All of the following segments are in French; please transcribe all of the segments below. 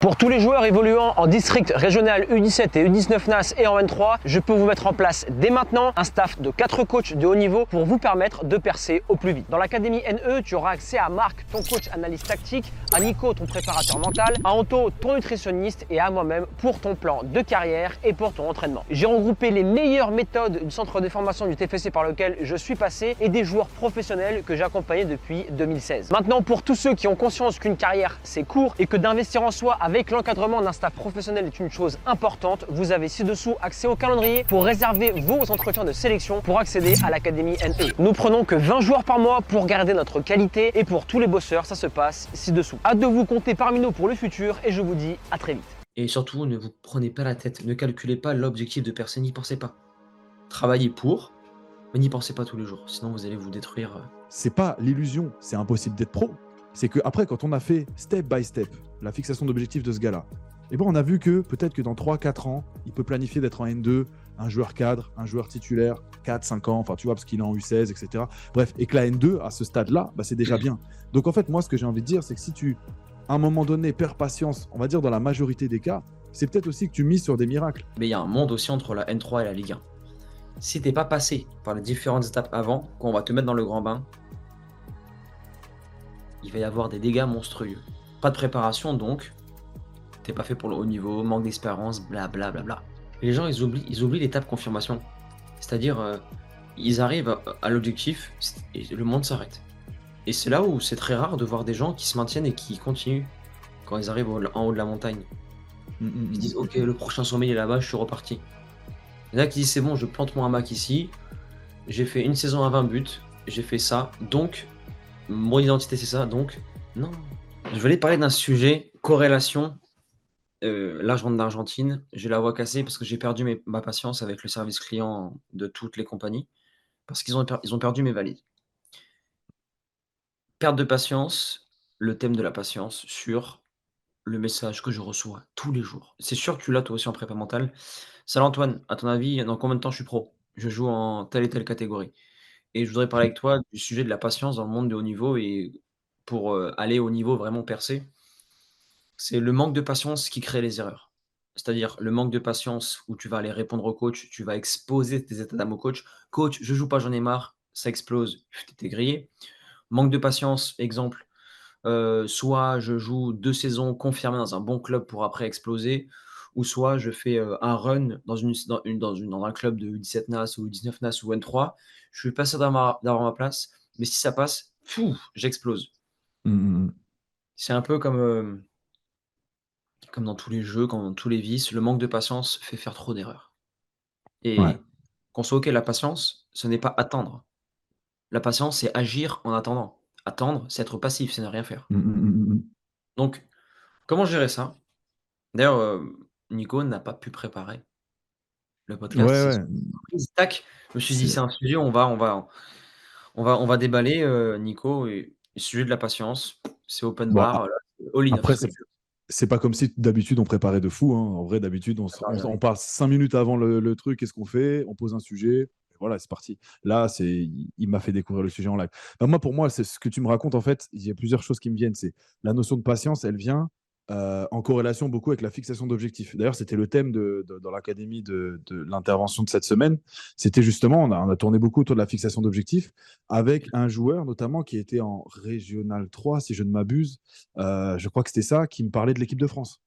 Pour tous les joueurs évoluant en district régional U17 et U19 NAS et en N3, je peux vous mettre en place dès maintenant un staff de 4 coachs de haut niveau pour vous permettre de percer au plus vite. Dans l'académie NE, tu auras accès à Marc, ton coach analyse tactique, à Nico, ton préparateur mental, à Anto, ton nutritionniste et à moi-même pour ton plan de carrière et pour ton entraînement. J'ai regroupé les meilleures méthodes du centre de formation du TFC par lequel je suis passé et des joueurs professionnels que j'ai accompagnés depuis 2016. Maintenant, pour tous ceux qui ont conscience qu'une carrière c'est court et que d'investir en soi avec l'encadrement d'un staff professionnel est une chose importante, vous avez ci-dessous accès au calendrier pour réserver vos entretiens de sélection pour accéder à l'académie NE. Nous prenons que 20 joueurs par mois pour garder notre qualité et pour tous les bosseurs, ça se passe ci-dessous. Hâte de vous compter parmi nous pour le futur et je vous dis à très vite. Et surtout, ne vous prenez pas la tête, ne calculez pas l'objectif de percer, n'y pensez pas. Travaillez pour, mais n'y pensez pas tous les jours, sinon vous allez vous détruire. C'est pas l'illusion, c'est impossible d'être pro. C'est que après, quand on a fait step by step la fixation d'objectifs de ce gars-là, et bon, on a vu que peut-être que dans 3-4 ans, il peut planifier d'être en N2, un joueur cadre, un joueur titulaire, 4-5 ans, enfin tu vois, parce qu'il est en U16, etc. Bref, et que la N2, à ce stade-là, bah, c'est déjà bien. Donc en fait, moi, ce que j'ai envie de dire, c'est que si tu, à un moment donné, perds patience, on va dire dans la majorité des cas, c'est peut-être aussi que tu mises sur des miracles. Mais il y a un monde aussi entre la N3 et la Ligue 1. Si t'es pas passé par les différentes étapes avant, quand on va te mettre dans le grand bain, il va y avoir des dégâts monstrueux. Pas de préparation donc, t'es pas fait pour le haut niveau, manque d'expérience, blablabla. Les gens ils oublient l'étape confirmation. C'est-à-dire, ils arrivent à l'objectif et le monde s'arrête. Et c'est là où c'est très rare de voir des gens qui se maintiennent et qui continuent quand ils arrivent en haut de la montagne. Ils disent ok, le prochain sommet il est là-bas, je suis reparti. Il y en a qui disent c'est bon, je plante mon hamac ici, j'ai fait une saison à 20 buts, j'ai fait ça, donc mon identité c'est ça, donc non. Je voulais parler d'un sujet, corrélation. Là je rentre d'Argentine, j'ai la voix cassée parce que j'ai perdu ma patience avec le service client de toutes les compagnies, parce qu'ils ont perdu mes valises. Perte de patience, le thème de la patience sur le message que je reçois tous les jours. C'est sûr que tu l'as toi aussi en prépa mentale. Salut Antoine, à ton avis, dans combien de temps je suis pro? Je joue en telle et telle catégorie. Et je voudrais parler avec toi du sujet de la patience dans le monde de haut niveau et pour aller au niveau vraiment percé, c'est le manque de patience qui crée les erreurs. C'est-à-dire le manque de patience où tu vas aller répondre au coach, tu vas exposer tes états d'âme au coach. Coach, je joue pas, j'en ai marre, ça explose, t'es grillé. Manque de patience, exemple, soit je joue 2 saisons confirmées dans un bon club pour après exploser, ou soit je fais, un run dans un club de U17 NAS ou U19 NAS ou N3. Je suis pas sûr d'avoir ma place, mais si ça passe, fou, j'explose. C'est un peu comme dans tous les jeux, comme dans tous les vices, le manque de patience fait faire trop d'erreurs. Ouais. Et qu'on soit OK, la patience, ce n'est pas attendre. La patience, c'est agir en attendant. Attendre, c'est être passif, c'est ne rien faire. Donc, comment gérer ça? D'ailleurs, Nico n'a pas pu préparer le Ouais, podcast, c'est ouais. surprise, tac, je me suis dit: «C'est C'est... un sujet, on va déballer, Nico et le sujet de la patience, c'est open Bon, bar, all in, fais après, ce que tu veux». c'est pas comme si d'habitude on préparait de fou, hein. En vrai, d'habitude, D'accord, on jamais. parle 5 minutes avant le truc, qu'est-ce qu'on fait? On pose un sujet, et voilà, c'est parti. Là, il m'a fait découvrir le sujet en live. Ben, moi, pour moi, c'est ce que tu me racontes, en fait, il y a plusieurs choses qui me viennent. C'est la notion de patience, elle vient en corrélation beaucoup avec la fixation d'objectifs. D'ailleurs, c'était le thème dans l'académie de l'intervention de cette semaine. C'était justement, on a tourné beaucoup autour de la fixation d'objectifs avec un joueur notamment qui était en Régional 3, si je ne m'abuse. Je crois que c'était ça, qui me parlait de l'équipe de France.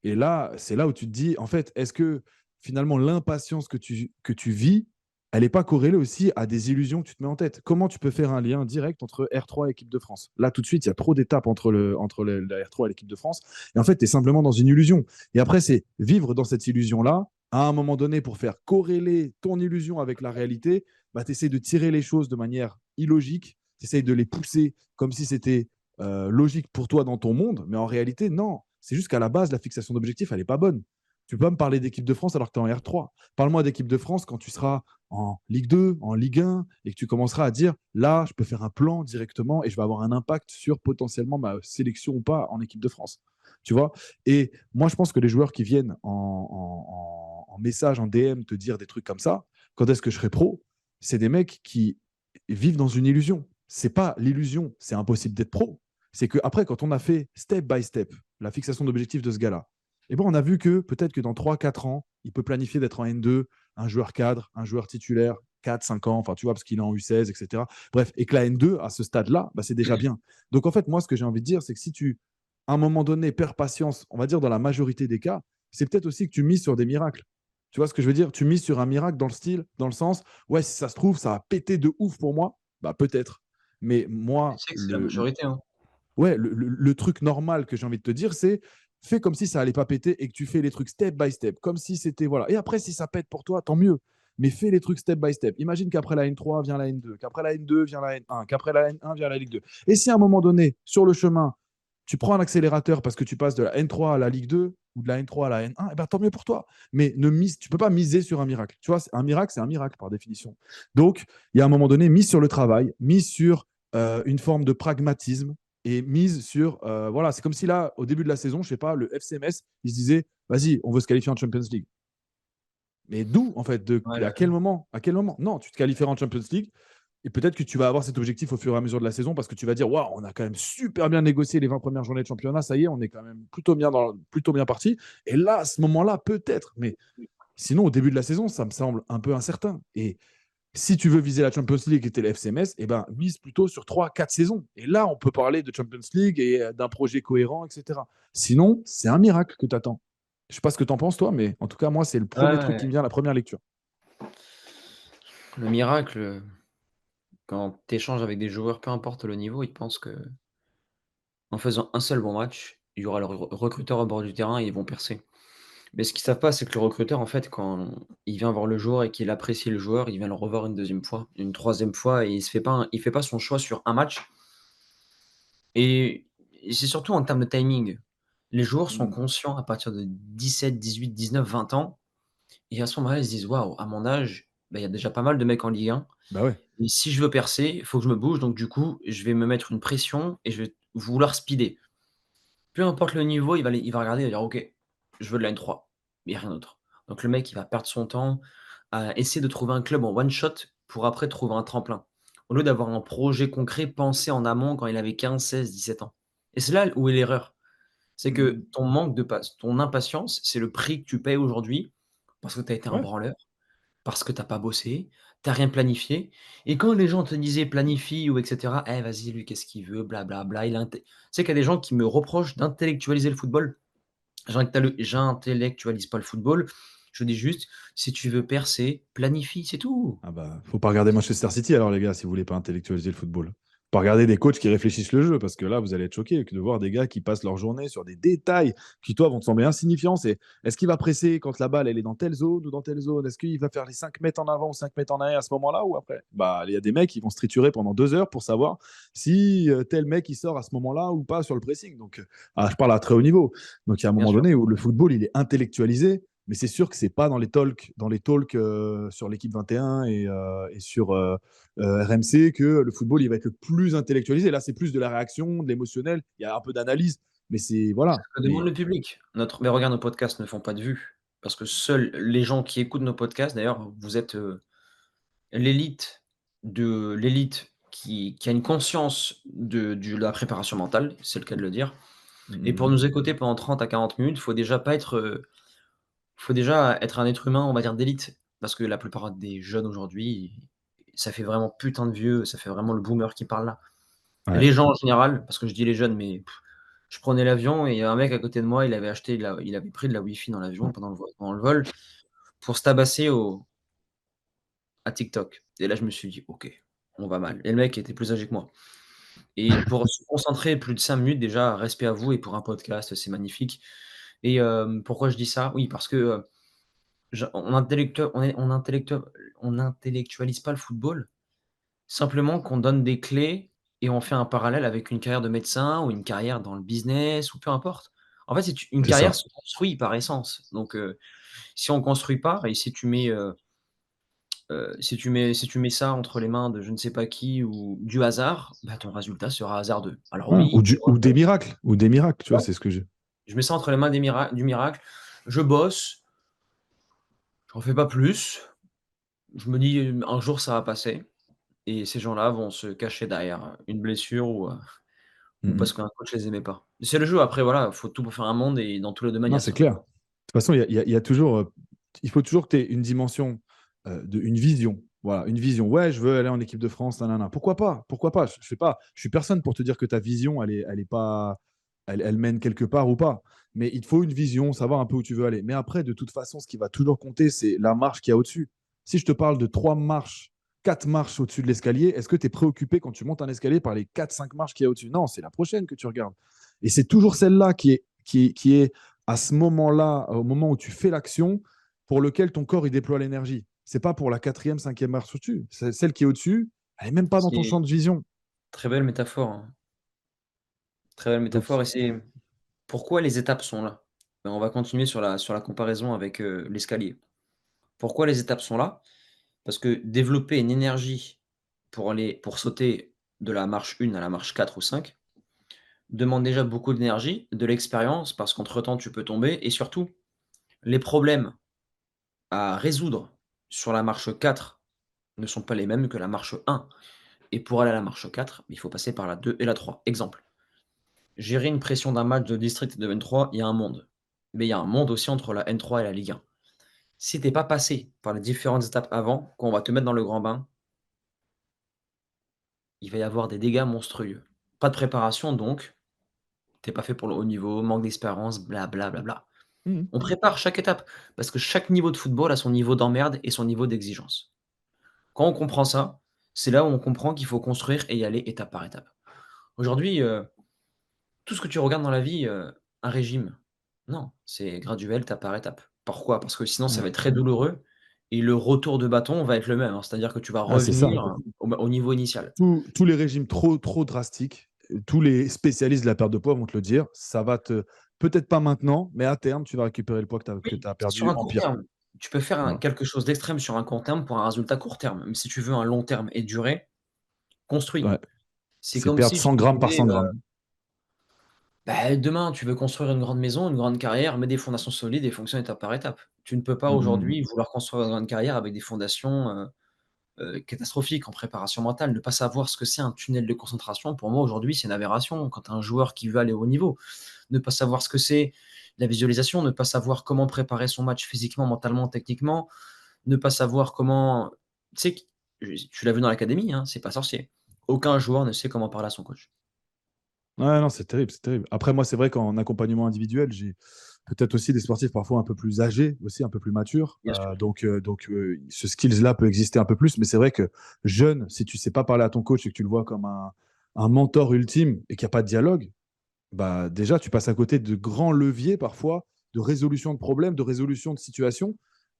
Et là, c'est là où tu te dis, en fait, est-ce que finalement l'impatience que tu vis, elle n'est pas corrélée aussi à des illusions que tu te mets en tête? Comment tu peux faire un lien direct entre R3 et équipe de France? Là, tout de suite, il y a trop d'étapes entre la R3 et l'équipe de France. Et en fait, tu es simplement dans une illusion. Et après, c'est vivre dans cette illusion-là. À un moment donné, pour faire corréler ton illusion avec la réalité, bah, tu essaies de tirer les choses de manière illogique. Tu essaies de les pousser comme si c'était logique pour toi dans ton monde. Mais en réalité, non. C'est juste qu'à la base, la fixation d'objectif, elle n'est pas bonne. Tu peux pas me parler d'équipe de France alors que tu es en R3. Parle-moi d'équipe de France quand tu seras en Ligue 2, en Ligue 1, et que tu commenceras à dire, là, je peux faire un plan directement et je vais avoir un impact sur potentiellement ma sélection ou pas en équipe de France. Tu vois? Et moi, je pense que les joueurs qui viennent en message, en DM, te dire des trucs comme ça, quand est-ce que je serai pro? C'est des mecs qui vivent dans une illusion. C'est pas l'illusion, c'est impossible d'être pro. c'est que après, quand on a fait step by step la fixation d'objectifs de ce gars-là, et ben, on a vu que peut-être que dans 3-4 ans, il peut planifier d'être en N2, un joueur cadre, un joueur titulaire, 4-5 ans, enfin, tu vois, parce qu'il est en U16, etc. Bref, et que la N2, à ce stade-là, bah, c'est déjà bien. Donc, en fait, moi, ce que j'ai envie de dire, c'est que si tu, à un moment donné, perds patience, on va dire dans la majorité des cas, c'est peut-être aussi que tu mises sur des miracles. Tu vois ce que je veux dire? Tu mises sur un miracle dans le style, dans le sens, ouais, si ça se trouve, ça a pété de ouf pour moi, bah peut-être. Mais Tu moi, sais que c'est la majorité, hein. ouais, le truc normal que j'ai envie de te dire, c'est fais comme si ça allait pas péter et que tu fais les trucs step by step, comme si c'était voilà. Et après, si ça pète pour toi, tant mieux. Mais fais les trucs step by step. Imagine qu'après la N3 vient la N2, qu'après la N2 vient la N1, qu'après la N1 vient la Ligue 2. Et si à un moment donné, sur le chemin, tu prends un accélérateur parce que tu passes de la N3 à la Ligue 2 ou de la N3 à la N1, eh ben, tant mieux pour toi. Mais tu ne peux pas miser sur un miracle. Tu vois, un miracle, c'est un miracle par définition. Donc, il y a un moment donné, mise sur le travail, mise sur une forme de pragmatisme et mise sur. Voilà, c'est comme si là, au début de la saison, je sais pas, le FCMS, il se disait, vas-y, on veut se qualifier en Champions League. Mais d'où, en fait, Ouais, à quel moment? À quel moment? Non, tu te qualifieras en Champions League. Et peut-être que tu vas avoir cet objectif au fur et à mesure de la saison parce que tu vas dire, waouh, on a quand même super bien négocié les 20 premières journées de championnat. Ça y est, on est quand même plutôt bien parti. Et là, à ce moment-là, peut-être. Mais sinon, au début de la saison, ça me semble un peu incertain. Et si tu veux viser la Champions League et t'es le FCMS, eh ben, mise plutôt sur 3-4 saisons. Et là, on peut parler de Champions League et d'un projet cohérent, etc. Sinon, c'est un miracle que tu attends. Je sais pas ce que tu en penses, toi, mais en tout cas, moi, c'est le premier truc qui ouais. me vient à la première lecture. Le miracle, quand tu échanges avec des joueurs, peu importe le niveau, ils pensent qu'en faisant un seul bon match, il y aura le recruteur au bord du terrain et ils vont percer. Mais ce qu'ils savent pas, c'est que le recruteur, en fait, quand il vient voir le joueur et qu'il apprécie le joueur, il vient le revoir une deuxième fois, une troisième fois et il fait pas son choix sur un match. Et c'est surtout en termes de timing. Les joueurs sont Mm. conscients à partir de 17, 18, 19, 20 ans et à ce moment-là, ils se disent: «Waouh, à mon âge, bah, il y a déjà pas mal de mecs en Ligue 1 Bah ouais. et si je veux percer, il faut que je me bouge donc du coup, je vais me mettre une pression et je vais vouloir speeder». Peu importe le niveau, il va regarder, il va dire: «OK, je veux de la N3», mais il y a rien d'autre. Donc le mec, il va perdre son temps à essayer de trouver un club en one shot pour après trouver un tremplin. Au lieu d'avoir un projet concret pensé en amont quand il avait 15, 16, 17 ans. Et c'est là où est l'erreur. C'est Mm. que ton impatience, c'est le prix que tu payes aujourd'hui parce que tu as été un Ouais. branleur, parce que tu as pas bossé, tu as rien planifié et quand les gens te disaient: «Planifie» ou et cetera: «Eh vas-y, lui, qu'est-ce qu'il veut? Blablabla, il inté» tu sais qu'il y a des gens qui me reprochent d'intellectualiser le football. J'intellectualise pas le football, je dis juste: «Si tu veux percer, planifie, c'est tout». Ah bah, faut pas regarder Manchester City alors, les gars, si vous voulez pas intellectualiser le football. Faut pas regarder des coachs qui réfléchissent le jeu, parce que là, vous allez être choqués de voir des gars qui passent leur journée sur des détails qui, toi, vont te sembler insignifiants. C'est est-ce qu'il va presser quand la balle elle est dans telle zone ou dans telle zone? Est-ce qu'il va faire les 5 mètres en avant ou 5 mètres en arrière à ce moment-là ou après? Bah, il y a des mecs qui vont se triturer pendant 2 heures pour savoir si tel mec il sort à ce moment-là ou pas sur le pressing. Donc, je parle à très haut niveau. Donc, il y a un Bien moment sûr. donné où le football il est intellectualisé, mais c'est sûr que c'est pas dans les talks sur l'équipe 21 et sur RMC que le football il va être le plus intellectualisé. Là, c'est plus de la réaction, de l'émotionnel. Il y a un peu d'analyse, mais c'est C'est voilà. ce que demande Mais le public. Mais regarde, nos podcasts ne font pas de vues parce que seuls les gens qui écoutent nos podcasts d'ailleurs, vous êtes, l'élite de l'élite qui a une conscience de la préparation mentale, c'est le cas de le dire et pour mm, nous écouter pendant 30 à 40 minutes, faut déjà être un être humain, on va dire, d'élite. Parce que la plupart des jeunes aujourd'hui, ça fait vraiment putain de vieux, ça fait vraiment le boomer qui parle là. ouais. Les gens en général, parce que je dis les jeunes, mais je prenais l'avion et il y a un mec à côté de moi, il avait pris de la wifi dans l'avion pendant le vol pour se tabasser à TikTok. Et là, je me suis dit: «OK, on va mal» et le mec était plus âgé que moi et pour se concentrer plus de 5 minutes déjà, respect à vous et pour un podcast, c'est magnifique et pourquoi je dis ça? Oui, parce que, on intellectualise pas le football, simplement qu'on donne des clés et on fait un parallèle avec une carrière de médecin ou une carrière dans le business ou peu importe. En fait, c'est une C'est ça. carrière se construit par essence, donc si on construit pas et si tu mets ça entre les mains de je ne sais pas qui ou du hasard, bah, ton résultat sera hasardeux. Alors Ouais, oui, ou des miracles, tu vois, ouais, c'est ce que j'ai. je mets ça entre les mains du miracle, je bosse, j'en fais pas plus, je me dis: «Un jour ça va passer». Et ces gens-là vont se cacher derrière une blessure ou Mhm. parce qu'un coach les aimait pas. C'est le jeu, après, voilà, il faut tout pour faire un monde et dans tous les domaines, il y Non, a c'est ça. clair. De toute façon, il y a toujours, il faut toujours que tu aies une dimension, une vision. Voilà, une vision. Ouais, je veux aller en équipe de France, nanana. Pourquoi pas? Pourquoi pas? Je sais pas. Je suis personne pour te dire que ta vision, elle est pas, elle mène quelque part ou pas. Mais il te faut une vision, savoir un peu où tu veux aller. Mais après, de toute façon, ce qui va toujours compter, c'est la marche qu'il y a au-dessus. Si je te parle de 3 marches, 4 marches au-dessus de l'escalier, est-ce que tu es préoccupé quand tu montes un escalier par les 4, 5 marches qu'il y a au-dessus? Non, c'est la prochaine que tu regardes. Et c'est toujours celle-là qui est à ce moment-là, au moment où tu fais l'action, pour lequel ton corps il déploie l'énergie. C'est pas pour la 4e, 5e marche au-dessus. C'est celle qui est au-dessus, elle n'est même pas dans ton champ C'est de vision. très belle métaphore, hein. Très belle Donc, métaphore et c'est pourquoi les étapes sont là? On va continuer sur la comparaison avec, l'escalier. Pourquoi les étapes sont là? Parce que développer une énergie pour sauter de la marche 1 à la marche 4 ou 5 demande déjà beaucoup d'énergie, de l'expérience, parce qu'entre temps tu peux tomber et surtout, les problèmes à résoudre sur la marche 4 ne sont pas les mêmes que la marche 1 et pour aller à la marche 4, il faut passer par la 2 et la 3. Exemple, gérer une pression d'un match de district de N3, il y a un monde. Mais il y a un monde aussi entre la N3 et la Ligue 1. Si tu es pas passé par les différentes étapes avant, quand on va te mettre dans le grand bain, il va y avoir des dégâts monstrueux. Pas de préparation donc, tu es pas fait pour le haut niveau, manque d'expérience, bla bla bla bla. mhm. On prépare chaque étape parce que chaque niveau de football a son niveau d'emmerde et son niveau d'exigence. Quand on comprend ça, c'est là où on comprend qu'il faut construire et y aller étape par étape. Aujourd'hui, tout ce que tu regardes dans la vie, un régime, non, c'est graduel, étape par étape. Pourquoi? Parce que sinon ça va Ouais. être très douloureux et le retour de bâton va être le même, hein. C'est-à-dire que tu vas Ah, c'est ça. revenir au niveau initial. Tous les régimes trop drastiques, tous les spécialistes de la perte de poids vont te le dire, ça va te. Peut-être pas maintenant, mais à terme, tu vas récupérer le poids que Oui, tu as sur perdu un en court pire. terme, tu peux faire Voilà. quelque chose d'extrême sur un court terme pour un résultat court terme. Mais si tu veux un long terme et durer, construis. Ouais. C'est C'est comme perdre si je 100 te grammes par disais, 100 grammes. bah, demain, tu veux construire une grande maison, une grande carrière, mets des fondations solides et fonctionne étape par étape. Tu ne peux pas Mhm. aujourd'hui vouloir construire une grande carrière avec des fondations, catastrophiques en préparation mentale. Ne pas savoir ce que c'est un tunnel de concentration, pour moi, aujourd'hui, c'est une aberration quand tu as un joueur qui veut aller au haut niveau. Ne pas savoir ce que c'est la visualisation, ne pas savoir comment préparer son match physiquement, mentalement, techniquement, ne pas savoir comment tu sais, tu l'as vu dans l'académie, hein, c'est pas sorcier. Aucun joueur ne sait comment parler à son coach. Ouais, non, c'est terrible, c'est terrible. Après, moi, c'est vrai qu'en accompagnement individuel, j'ai peut-être aussi des sportifs parfois un peu plus âgés, aussi un peu plus matures. Bien sûr. Donc, ce skills-là peut exister un peu plus. Mais c'est vrai que jeune, si tu sais pas parler à ton coach et que tu le vois comme un mentor ultime et qu'il n'y a pas de dialogue, bah, déjà, tu passes à côté de grands leviers parfois de résolution de problèmes, de résolution de situations.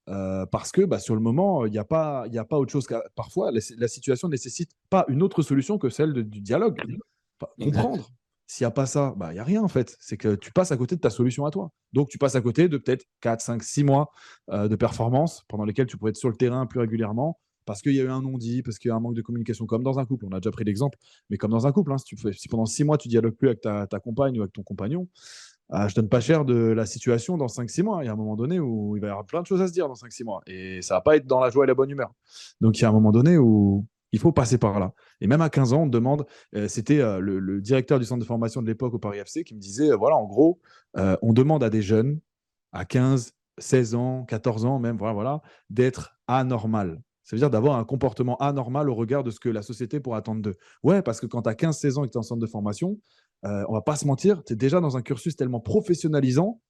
Parce que bah, sur le moment, il y a pas autre chose. Parfois, la situation ne nécessite pas une autre solution que celle du dialogue. Exact. Comprendre. S'il n'y a pas ça, bah, il n'y a rien en fait. C'est que tu passes à côté de ta solution à toi. Donc tu passes à côté de peut-être 4, 5, 6 mois de performance pendant lesquels tu pourrais être sur le terrain plus régulièrement parce qu'il y a eu un non-dit, parce qu'il y a un manque de communication, comme dans un couple. On a déjà pris l'exemple, mais comme dans un couple, hein, si pendant 6 mois tu dialogues plus avec ta compagne ou avec ton compagnon, je donne pas cher de la situation dans 5, 6 mois. Il y a un moment donné où il va y avoir plein de choses à se dire dans 5, 6 mois. Et ça va pas être dans la joie et la bonne humeur. Donc il y a un moment donné où il faut passer par là. Et même à 15 ans, on te demande, c'était le directeur du centre de formation de l'époque au Paris FC qui me disait, voilà, en gros, on demande à des jeunes à 15, 16 ans, 14 ans même, voilà, d'être anormal. Ça veut dire d'avoir un comportement anormal au regard de ce que la société pourrait attendre d'eux. Ouais, parce que quand tu as 15-16 ans et que tu es en centre de formation, on va pas se mentir, tu es déjà dans un cursus tellement professionnalisant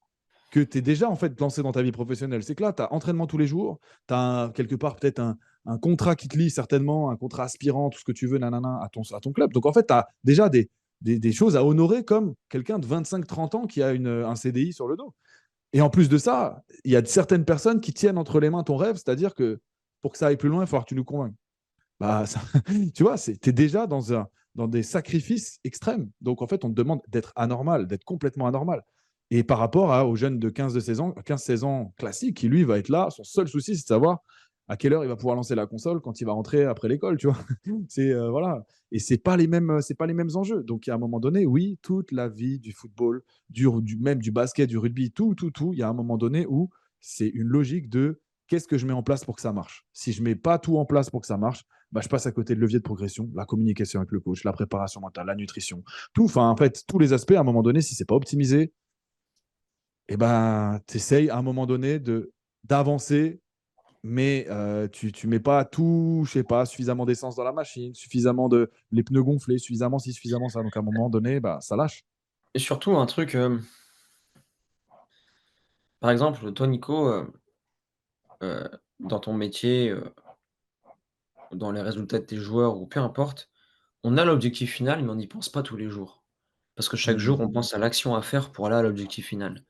que tu es déjà en fait lancé dans ta vie professionnelle. C'est que là, tu as entraînement tous les jours, tu as quelque part peut-être un contrat qui te lie certainement, un contrat aspirant, tout ce que tu veux, nanana, à ton club. Donc en fait, tu as déjà des choses à honorer comme quelqu'un de 25-30 ans qui a un CDI sur le dos. Et en plus de ça, il y a certaines personnes qui tiennent entre les mains ton rêve, c'est-à-dire que pour que ça aille plus loin, il va falloir que tu nous convainques. Bah, tu vois, tu es déjà dans des sacrifices extrêmes. Donc, en fait, on te demande d'être anormal, d'être complètement anormal. Et par rapport aux jeunes de 15-16 ans, 15-16 ans classique, qui lui va être là, son seul souci, c'est de savoir à quelle heure il va pouvoir lancer la console quand il va rentrer après l'école, tu vois. Voilà. Et c'est pas les mêmes enjeux. Donc, il y a un moment donné, oui, toute la vie du football, même du basket, du rugby, tout, il y a un moment donné où c'est une logique de qu'est-ce que je mets en place pour que ça marche. Si je mets pas tout en place pour que ça marche, bah, je passe à côté de levier de progression, la communication avec le coach, la préparation mentale, la nutrition, tout. Enfin, en fait, tous les aspects, à un moment donné, si c'est pas optimisé, et ben, tu essayes à un moment donné d'avancer, mais tu mets pas tout, je sais pas, suffisamment d'essence dans la machine, suffisamment de les pneus gonflés, suffisamment ci, suffisamment ça. Donc à un moment donné, bah, ça lâche. Et surtout un truc, par exemple, toi Nico, dans ton métier, dans les résultats de tes joueurs ou peu importe, on a l'objectif final, mais on n'y pense pas tous les jours. Parce que chaque jour, Mmh. on pense à l'action à faire pour aller à l'objectif final.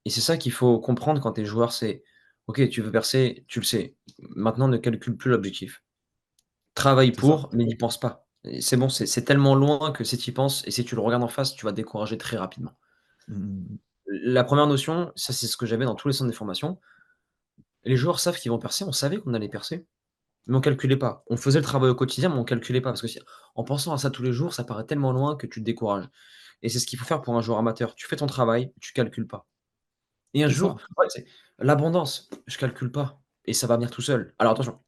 Et c'est ça qu'il faut comprendre quand tu es joueur, c'est: OK, tu veux percer, tu le sais. Maintenant, ne calcule plus l'objectif. Travaille C'est ça. pour, mais n'y pense pas. Et c'est bon, c'est tellement loin que si tu y penses et si tu le regardes en face, tu vas te décourager très rapidement. Mmh. La première notion, ça c'est ce que j'avais dans tous les centres de formation, les joueurs savent qu'ils vont percer, on savait qu'on allait percer, mais on calculait pas. On faisait le travail au quotidien, mais on calculait pas parce que si en pensant à ça tous les jours, ça paraît tellement loin que tu te décourages. Et c'est ce qu'il faut faire pour un joueur amateur. Tu fais ton travail, tu calcules pas. Et un C'est jour, ça. ouais, c'est l'abondance, je calcule pas et ça va venir tout seul. Alors attention,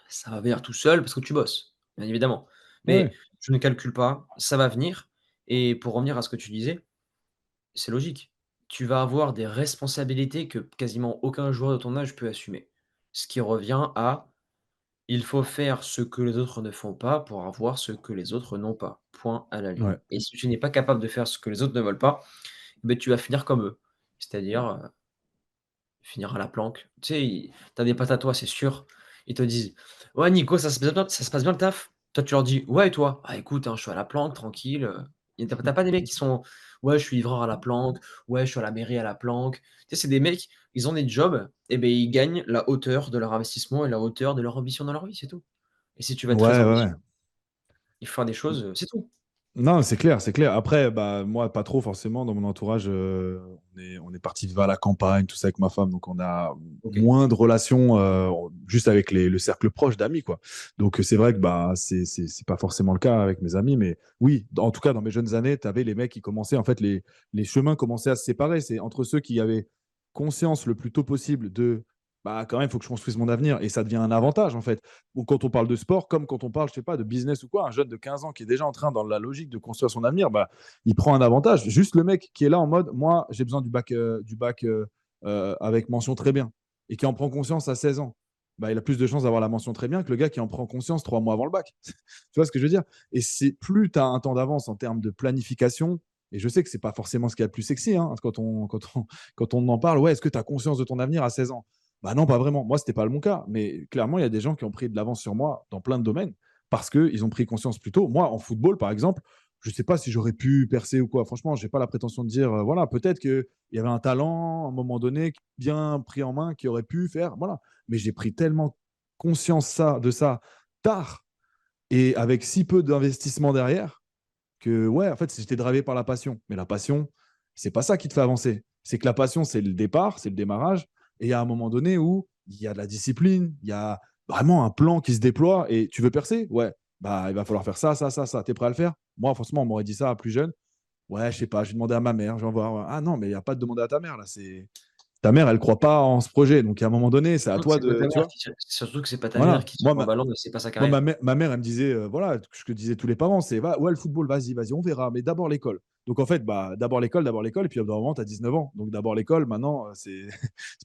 ça va venir tout seul parce que tu bosses, bien évidemment. Mais Ouais, je ne calcule pas, ça va venir et pour revenir à ce que tu disais, c'est logique. Tu vas avoir des responsabilités que quasiment aucun joueur de ton âge peut assumer. Ce qui revient à: il faut faire ce que les autres ne font pas pour avoir ce que les autres n'ont pas. Point à la ligne. ouais. Et si tu n'es pas capable de faire ce que les autres ne veulent pas, beh, tu vas finir comme eux. C'est-à-dire, finir à la planque. Tu sais, tu as des potes à toi, c'est sûr, ils te disent: «Ouais Nico, ça se passe bien le taf?» Toi tu leur dis: «Ouais et toi?» «Ah écoute, hein, je suis à la planque tranquille», et tu as pas des mecs qui sont: «Ouais, je suis livreur à la planque, ouais, je suis à la mairie à la planque». Tu sais, c'est des mecs, ils ont des jobs et beh, ils gagnent la hauteur de leur investissement et la hauteur de leur ambition dans leur vie, c'est tout. Et si tu veux être très Ouais, ouais, ambitieux, ouais. il faut faire des choses, c'est tout. Non, c'est clair, c'est clair. Après, bah, moi, pas trop forcément. Dans mon entourage, on est parti vivre à la campagne, tout ça avec ma femme. Donc, on a OK. moins de relations juste avec le cercle proche d'amis, quoi. Donc, c'est vrai que bah, c'est pas forcément le cas avec mes amis. Mais oui, en tout cas, dans mes jeunes années, tu avais les mecs qui commençaient, en fait, les chemins commençaient à se séparer. C'est entre ceux qui avaient conscience le plus tôt possible de, bah, quand même, il faut que je construise mon avenir. Et ça devient un avantage, en fait. Donc, quand on parle de sport, comme quand on parle, je sais pas, de business ou quoi, un jeune de 15 ans qui est déjà en train, dans la logique de construire son avenir, bah, il prend un avantage. Juste le mec qui est là en mode, moi, j'ai besoin du bac avec mention très bien et qui en prend conscience à 16 ans. Bah, il a plus de chances d'avoir la mention très bien que le gars qui en prend conscience 3 mois avant le bac. Tu vois ce que je veux dire? Et c'est plus tu as un temps d'avance en termes de planification. Et je sais que c'est pas forcément ce qu'il y a de plus sexy hein, quand on en parle. Ouais, est-ce que tu as conscience de ton avenir à 16 ans? Bah non, pas vraiment. Moi, c'était pas mon cas. Mais clairement, il y a des gens qui ont pris de l'avance sur moi dans plein de domaines parce qu'ils ont pris conscience plus tôt. Moi, en football, par exemple, je ne sais pas si j'aurais pu percer ou quoi. Franchement, je n'ai pas la prétention de dire, voilà, peut-être qu'il y avait un talent à un moment donné bien pris en main qui aurait pu faire. Voilà. Mais j'ai pris tellement conscience de ça tard et avec si peu d'investissement derrière que, ouais, en fait, j'étais drivé par la passion. Mais la passion, c'est pas ça qui te fait avancer. C'est que la passion, c'est le départ, c'est le démarrage. Et il y a un moment donné où il y a de la discipline, il y a vraiment un plan qui se déploie et tu veux percer? Ouais. Bah, il va falloir faire ça, ça, ça, ça. T'es prêt à le faire? Moi, franchement, on m'aurait dit ça plus jeune. Ouais, je sais pas, je vais demander à ma mère, je vais voir. Ah non, mais il n'y a pas de demander à ta mère là. C'est ta mère, elle croit pas en ce projet. Donc à un moment donné, c'est à Surtout que toi c'est pas ta de, tu mère vois. qui tire surtout que c'est pas ta mère Voilà. qui tire Moi, au ma, ballon et c'est pas sa moi, ma, carrière. mère, ma mère, elle me disait, voilà, ce que disaient tous les parents, c'est, ouais, le football, vas-y, vas-y, on verra, mais d'abord l'école. Donc en fait, bah, d'abord l'école, et puis au bout d'un moment, tu as 19 ans. Donc d'abord l'école, maintenant, c'est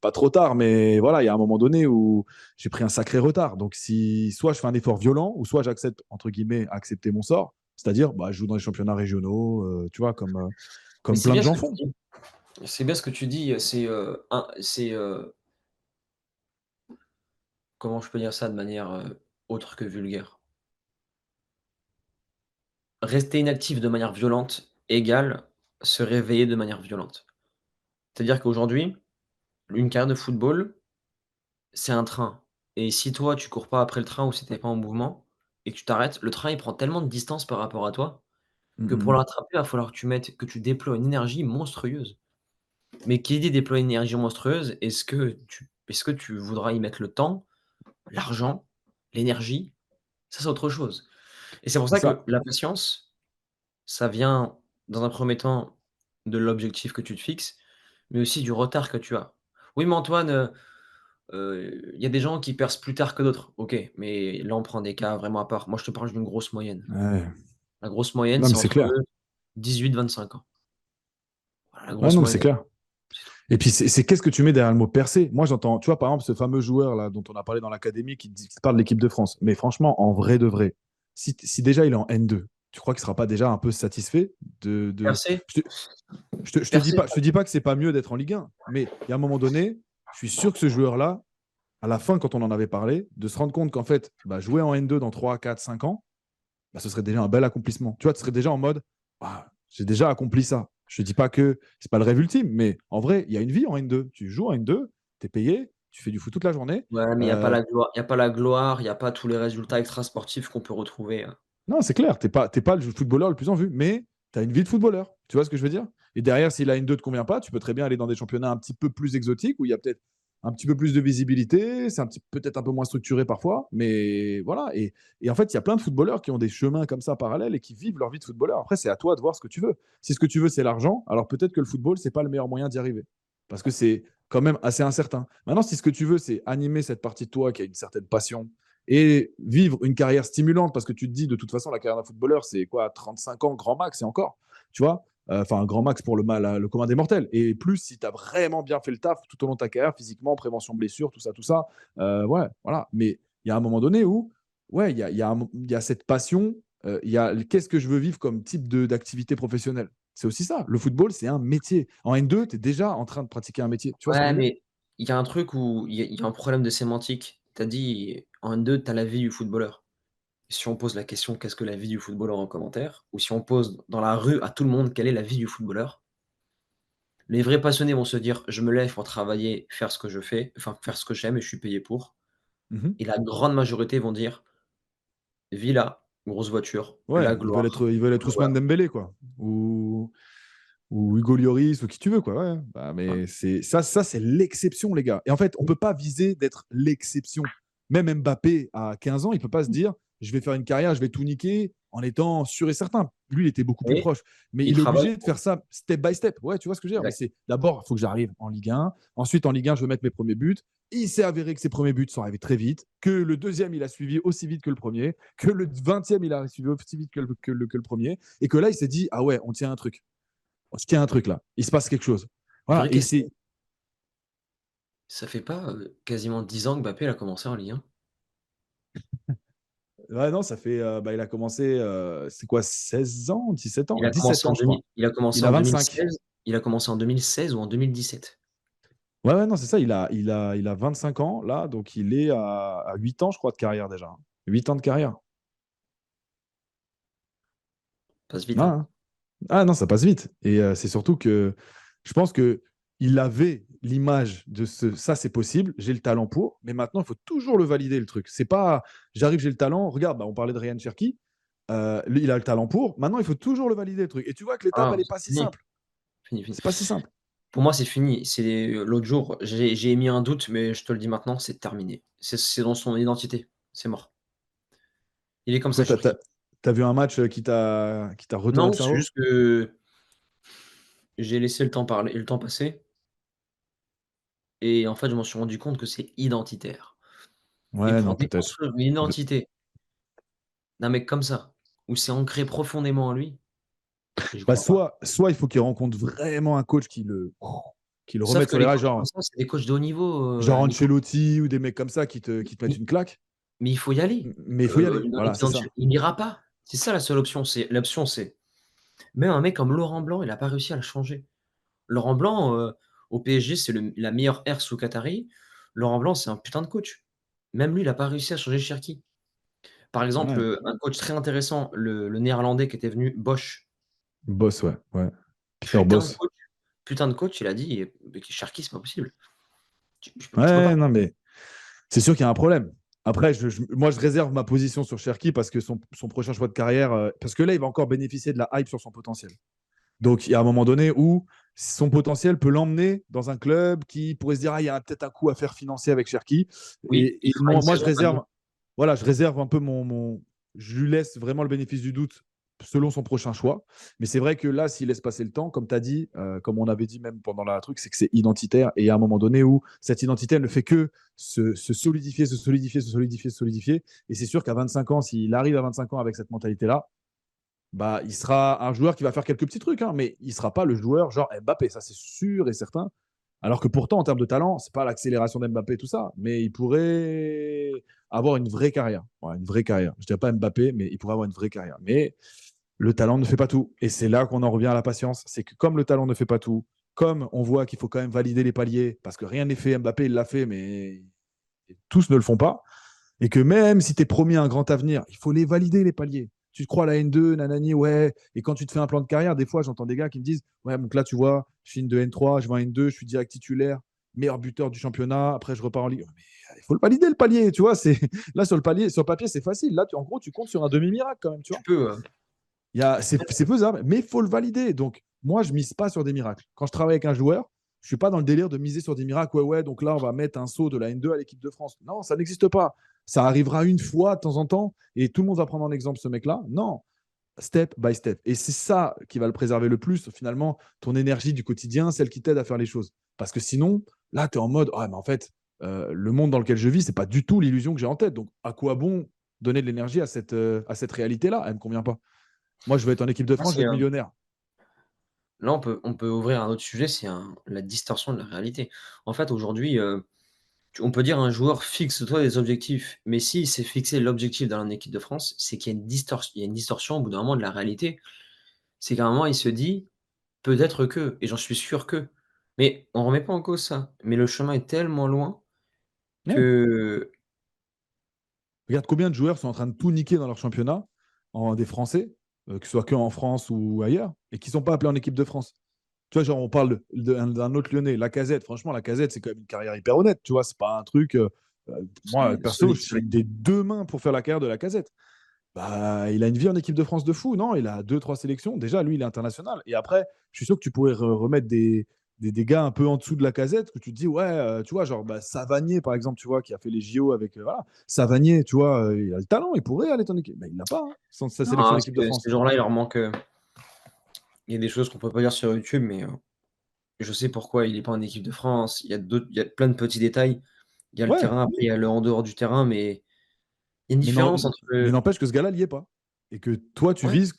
pas trop tard, mais voilà, il y a un moment donné où j'ai pris un sacré retard. Donc si soit je fais un effort violent, ou soit j'accepte, entre guillemets, accepter mon sort, c'est-à-dire, bah, je joue dans les championnats régionaux, tu vois, Mais comme c'est plein de bien ce gens que tu font. dis. C'est bien ce que tu dis, comment je peux dire ça de manière, autre que vulgaire? Rester inactif de manière violente égale se réveiller de manière violente. C'est-à-dire qu'aujourd'hui, une carrière de football, c'est un train et si toi tu cours pas après le train ou si tu es pas en mouvement et que tu t'arrêtes, le train il prend tellement de distance par rapport à toi Mm, que pour le mm. rattraper, il va falloir que tu déploies une énergie monstrueuse. Mais qui dit déployer une énergie monstrueuse, est-ce que tu voudras y mettre le temps, l'argent, l'énergie? Ça, c'est autre chose. Et c'est pour C'est ça ça. que la patience, ça vient dans un premier temps de l'objectif que tu te fixes, mais aussi du retard que tu as. «Oui, mais Antoine, Il y a des gens qui percent plus tard que d'autres, OK, mais là, on prend des cas vraiment à part. Moi, je te parle d'une grosse moyenne. Ouais. La grosse moyenne, Non, c'est mais c'est entre clair. 18-25 ans. Voilà, la Ouais, grosse non, mais c'est moyenne, clair. c'est tout. Et puis, c'est qu'est-ce que tu mets derrière le mot percer? Moi, j'entends, tu vois, par exemple, ce fameux joueur là dont on a parlé dans l'académie qui parle de l'équipe de France. Mais franchement, en vrai de vrai, si déjà il est en N2, tu crois qu'il sera pas déjà un peu satisfait de... Percer? Je te dis pas que c'est pas mieux d'être en Ligue 1, mais il y a un moment donné, je suis sûr que ce joueur-là, à la fin, quand on en avait parlé, de se rendre compte qu'en fait, bah, jouer en N2 dans 3, 4, 5 ans, bah, ce serait déjà un bel accomplissement. Tu vois, tu serais déjà en mode, ah, j'ai déjà accompli ça. Je ne dis pas que c'est pas le rêve ultime, mais en vrai, il y a une vie en N2. Tu joues en N2, tu es payé, tu fais du foot toute la journée. Ouais, mais il y a pas Euh, la gloire, il y a pas la gloire, il y a pas tous les résultats extrasportifs qu'on peut retrouver, non, c'est clair, t'es pas le footballeur le plus en vue, mais tu as une vie de footballeur. Tu vois ce que je veux dire? Et derrière, si la N2 ne te convient pas, tu peux très bien aller dans des championnats un petit peu plus exotiques où il y a peut-être un petit peu plus de visibilité, c'est peut-être un peu moins structuré parfois, mais voilà. Et en fait, il y a plein de footballeurs qui ont des chemins comme ça parallèles et qui vivent leur vie de footballeur. Après, c'est à toi de voir ce que tu veux. Si ce que tu veux, c'est l'argent, alors peut-être que le football, c'est pas le meilleur moyen d'y arriver. Parce que c'est quand même assez incertain. Maintenant, si ce que tu veux, c'est animer cette partie de toi qui a une certaine passion, et vivre une carrière stimulante parce que tu te dis de toute façon la carrière d'un footballeur c'est quoi 35 ans grand max et encore tu vois enfin un grand max pour le commun des mortels et plus si tu as vraiment bien fait le taf tout au long de ta carrière physiquement prévention blessure tout ça ouais voilà mais il y a un moment donné où ouais il y a cette passion il y a qu'est-ce que je veux vivre comme type d'activité professionnelle c'est aussi ça le football c'est un métier en N2 tu es déjà en train de pratiquer un métier tu vois ce que je Ouais, veux dire. mais il y a un truc où il y a un problème de sémantique. Tu as dit en N2, tu as la vie du footballeur. Si on pose la question: «Qu'est-ce que la vie du footballeur?» en commentaire, ou si on pose dans la rue à tout le monde: «Quelle est la vie du footballeur?» Les vrais passionnés vont se dire: «Je me lève pour travailler, faire ce que je fais, enfin faire ce que j'aime et je suis payé pour», Mhm. et la grande majorité vont dire: «Villa, grosse voiture, Ouais la gloire, ils veulent être voilà». Ousmane Dembélé quoi ou Hugo Lloris ou qui tu veux quoi. Ouais. Bah, Ouais. mais ça c'est l'exception les gars. Et en fait, on peut pas viser d'être l'exception. Même Mbappé à 15 ans, il peut pas se dire je vais faire une carrière, je vais tout niquer en étant sûr et certain. Lui, il était beaucoup plus Et proche, mais il il est travaille obligé de pour. faire ça step by step. Ouais, tu vois ce que je veux dire. Mais Exact. c'est d'abord, il faut que j'arrive en Ligue 1. Ensuite, en Ligue 1, je veux mettre mes premiers buts. Il s'est avéré que ses premiers buts sont arrivés très vite, que le deuxième, il a suivi aussi vite que le premier, que le 20e, il a suivi aussi vite que le premier, et que là, il s'est dit, ah ouais, on tient un truc. Il y a un truc là, il se passe quelque chose. Voilà, Vraie et question, c'est. ça fait pas, quasiment 10 ans que Mbappé il a commencé en Ligue 1? Ouais, non, ça fait. Bah, il a commencé, c'est quoi, 16 ans, 17 ans, 17 ans, je crois. Il Il a a commencé en 25. 2016, il a commencé en 2016 ou en 2017. Ouais, ouais, non, c'est ça, il a 25 ans là, donc il est à 8 ans, je crois, de carrière déjà. 8 ans de carrière. Passe vite, Ah, hein. hein. Ah non, ça passe vite. Et c'est surtout que je pense que il avait l'image de ça, c'est possible, j'ai le talent pour, mais maintenant, il faut toujours le valider, le truc. C'est pas, j'arrive, j'ai le talent. Regarde, bah, on parlait de Ryan Cherky. Lui, il a le talent pour. Maintenant, il faut toujours le valider, le truc. Et tu vois que l'étape, Ah, elle n'est pas c'est si fini, simple. fini, fini. C'est pas si simple. Pour moi, c'est fini. C'est l'autre jour, j'ai émis un doute, mais je te le dis maintenant, c'est terminé. C'est dans son identité, c'est mort. Il est comme ça, Pourquoi Cherki. t'as vu un match qui t'a retourné Non, le c'est cerveau? juste que j'ai laissé le temps parler le temps passer, et en fait, je m'en suis rendu compte que c'est identitaire. Et Ouais, pour non, peut-être. déconstruire une identité d'un mec comme ça, où c'est ancré profondément en lui, j'y Bah, crois pas. soit il faut qu'il rencontre vraiment un coach qui le Sauf remette que sur les les rails, coachs comme ça, c'est des coachs de haut niveau, genre Nico. Ancelotti ou des mecs comme ça qui te mettent Mais une claque. mais il faut y aller. Mais il faut y aller. Et Voilà, puis c'est ça. il n'ira pas. C'est ça la seule option, c'est même un mec comme Laurent Blanc, il a pas réussi à le changer. Laurent Blanc, au PSG, c'est la meilleure ère sous Qatari. Laurent Blanc, c'est un putain de coach. Même lui, il a pas réussi à changer Cherki. Par exemple, Ouais. un coach très intéressant, le néerlandais qui était venu, Bosch, Boss, ouais. Ouais. Peter putain de Boss. coach putain de coach, il a dit: «Mais Cherki, c'est pas possible. Tu peux Ouais, pas». non, mais c'est sûr qu'il y a un problème. Après, moi, je réserve ma position sur Cherki parce que son prochain choix de carrière, parce que là, il va encore bénéficier de la hype sur son potentiel. Donc, il y a un moment donné où son potentiel peut l'emmener dans un club qui pourrait se dire, ah, il y a peut-être un coup à faire financier avec Cherki. Oui, il Et fera une moi, saison à Lyon. je réserve un peu je lui laisse vraiment le bénéfice du doute selon son prochain choix. Mais c'est vrai que là, s'il laisse passer le temps, comme tu as dit, comme on avait dit même pendant la truc, c'est que c'est identitaire. Et il y a un moment donné où cette identité, elle ne fait que se solidifier, se solidifier, se solidifier, se solidifier. Et c'est sûr qu'à 25 ans, s'il arrive à 25 ans avec cette mentalité-là, bah, il sera un joueur qui va faire quelques petits trucs, hein, mais il ne sera pas le joueur genre Mbappé, ça c'est sûr et certain. Alors que pourtant, en termes de talent, c'est pas l'accélération d'Mbappé, tout ça, mais il pourrait avoir une vraie carrière. Ouais, une vraie carrière. Je ne dirais pas Mbappé, mais il pourrait avoir une vraie carrière. Mais le talent ne fait pas tout. Et c'est là qu'on en revient à la patience. C'est que comme le talent ne fait pas tout, comme on voit qu'il faut quand même valider les paliers, parce que rien n'est fait, Mbappé, il l'a fait, mais tous ne le font pas, et que même si tu es promis un grand avenir, il faut les valider, les paliers. Tu te crois à la N2, nanani, ouais. Et quand tu te fais un plan de carrière, des fois, j'entends des gars qui me disent, ouais, donc là, tu vois, je finis de N3, je vais en N2, je suis direct titulaire, meilleur buteur du championnat, après, je repars en Ligue. Mais il faut le valider, le palier, tu vois. C'est... Là, sur le palier, sur le papier, c'est facile. Là, en gros, tu comptes sur un demi-miracle quand même, tu Tu vois. peux. C'est faisable, mais il faut le valider. Donc, moi, je mise pas sur des miracles. Quand je travaille avec un joueur, je suis pas dans le délire de miser sur des miracles. Ouais, ouais, donc là, on va mettre un saut de la N2 à l'équipe de France. Non, ça n'existe pas. Ça arrivera une fois de temps en temps et tout le monde va prendre en exemple ce mec-là. Non, step by step. Et c'est ça qui va le préserver le plus, finalement, ton énergie du quotidien, celle qui t'aide à faire les choses. Parce que sinon, là, tu es en mode, ah, mais en fait, le monde dans lequel je vis, c'est pas du tout l'illusion que j'ai en tête. Donc, à quoi bon donner de l'énergie à cette réalité-là? Elle me convient pas. Moi, je veux être en équipe de Là, France, je veux être millionnaire. là, on peut ouvrir un autre sujet, c'est la distorsion de la réalité. En fait, aujourd'hui, on peut dire un joueur fixe-toi des objectifs, mais s'il s'est fixé l'objectif dans l'équipe de France, c'est qu'il y a il y a une distorsion au bout d'un moment de la réalité. C'est qu'à un moment, il se dit peut-être que, et j'en suis sûr que, mais on remet pas en cause ça. Mais le chemin est tellement loin Ouais. que Regarde combien de joueurs sont en train de tout niquer dans leur championnat, des Français, que ce soit que en France ou ailleurs, et qui ne sont pas appelés en équipe de France. Tu vois, genre, on parle d'un autre Lyonnais, Lacazette. Franchement, Lacazette, c'est quand même une carrière hyper honnête. Tu vois, c'est pas un truc. Moi, solide, perso, solide, je suis solide. des deux mains pour faire la carrière de Lacazette. Bah, il a une vie en équipe de France de fou, non? Il a deux, trois sélections. Déjà, lui, il est international. Et après, je suis sûr que tu pourrais remettre des gars un peu en dessous de la casette que tu te dis, ouais, tu vois, genre bah, Savanier, par exemple, tu vois, qui a fait les JO avec. Voilà. Savanier, tu vois, il a le talent, il pourrait aller en équipe. Mais il l'a pas, hein, sans sa sélection Non, d'équipe de ces France. gens-là, il leur manque. Il y a des choses qu'on peut pas dire sur YouTube, mais je sais pourquoi il est pas en équipe de France. Il y a plein de petits détails. Il y a le Ouais, terrain, après il y a le en dehors du terrain, mais il y a une mais différence entre mais n'empêche que ce gars-là, il n'y est pas. Et que toi, tu ouais, vises,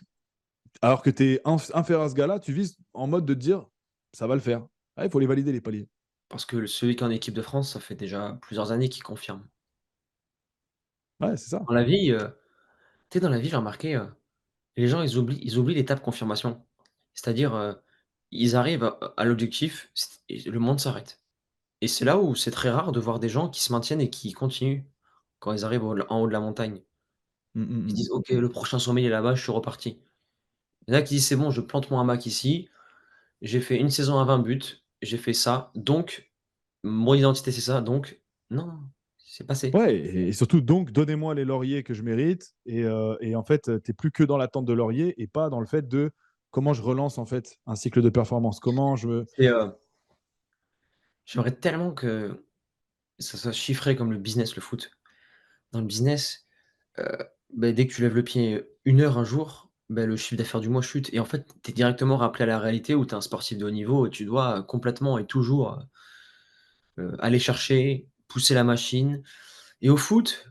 alors que tu es inférieur à ce gars-là, tu vises en mode de te dire, ça va le faire. Ah, il faut les valider, les paliers. parce que celui qui est en équipe de France, ça fait déjà plusieurs années qu'il confirme. Ouais, c'est ça. Dans la vie, tu sais, dans la vie, j'ai remarqué, les gens, ils oublient l'étape confirmation. C'est-à-dire, ils arrivent à l'objectif, et le monde s'arrête. Et c'est là où c'est très rare de voir des gens qui se maintiennent et qui continuent quand ils arrivent en haut de la montagne. Mm, mm, Ils mm. disent: «OK, le prochain sommet, il est là-bas, je suis reparti». Il y en a qui disent: «C'est bon, je plante mon hamac ici, j'ai fait une saison à 20 buts, j'ai fait ça, donc mon identité, c'est ça, donc» non, c'est passé. Ouais, et surtout, donc, donnez-moi les lauriers que je mérite. Et en fait, tu n'es plus que dans l'attente de lauriers et pas dans le fait de comment je relance en fait un cycle de performance. Comment je me. Et j'aimerais tellement que ça soit chiffré comme le business, le foot. Dans le business, heu, dès que tu lèves le pied 1 heure un jour, le chiffre d'affaires du mois chute et en fait, tu es directement rappelé à la réalité où tu es un sportif de haut niveau et tu dois, complètement et toujours, aller chercher, pousser la machine et au foot,